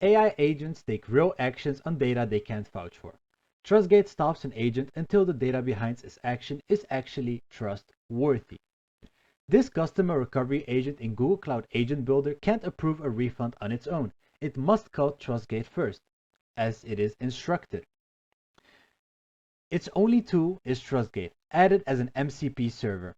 AI agents take real actions on data they can't vouch for. TrustGate stops an agent until the data behind its action is actually trustworthy. This customer recovery agent in Google Cloud Agent Builder can't approve a refund on its own. It must call TrustGate first, as it is instructed. Its only tool is TrustGate, added as an MCP server,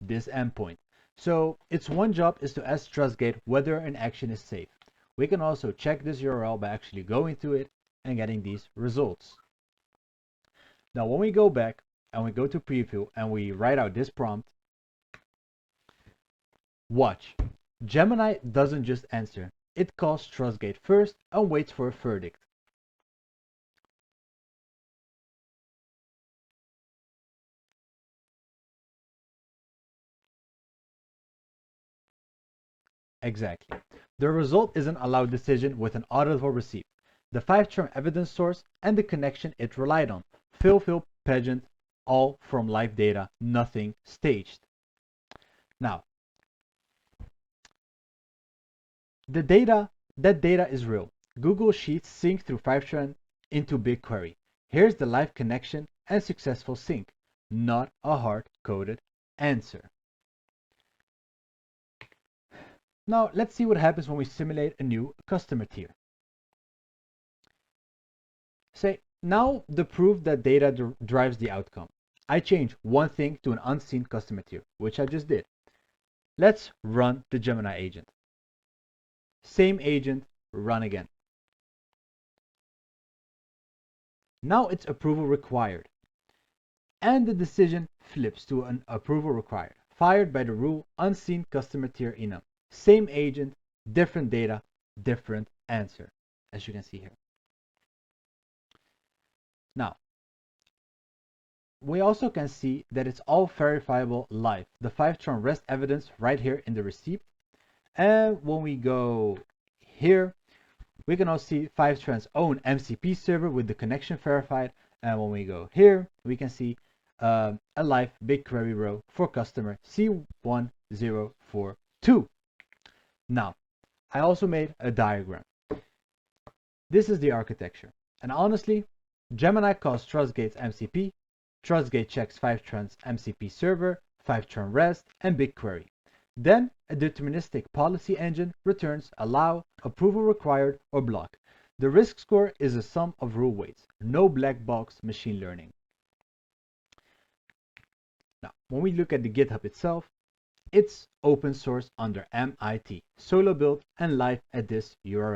this endpoint. So its one job is to ask TrustGate whether an action is safe. We can also check this URL by actually going to it and getting these results. Now when we go back and we go to preview and we write out this prompt, watch. Gemini doesn't just answer. It calls TrustGate first and waits for a verdict. Exactly. The result is an allowed decision with an auditable receipt, the Fivetran evidence source, and the connection it relied on. Fill pageant, all from live data, nothing staged. Now, that data is real. Google Sheets sync through Fivetran into BigQuery. Here's the live connection and successful sync, not a hard-coded answer. Now, let's see what happens when we simulate a new customer tier. Say, now the proof that data drives the outcome. I change one thing to an unseen customer tier, which I just did. Let's run the Gemini agent. Same agent, run again. Now it's approval required. And the decision flips to an approval required, fired by the rule unseen customer tier enum. Same agent, different data, different answer, as you can see here. Now, we also can see that it's all verifiable live. The Fivetran REST evidence right here in the receipt. And when we go here, we can also see Fivetran's own MCP server with the connection verified. And when we go here, we can see a live BigQuery row for customer C1042. Now, I also made a diagram. This is the architecture. And honestly, Gemini calls TrustGate's MCP, TrustGate checks Fivetran's MCP server, Fivetran REST, and BigQuery. Then, a deterministic policy engine returns allow, approval required, or block. The risk score is a sum of rule weights, no black box machine learning. Now, when we look at the GitHub itself, it's open source under MIT, solo built and live at this URL.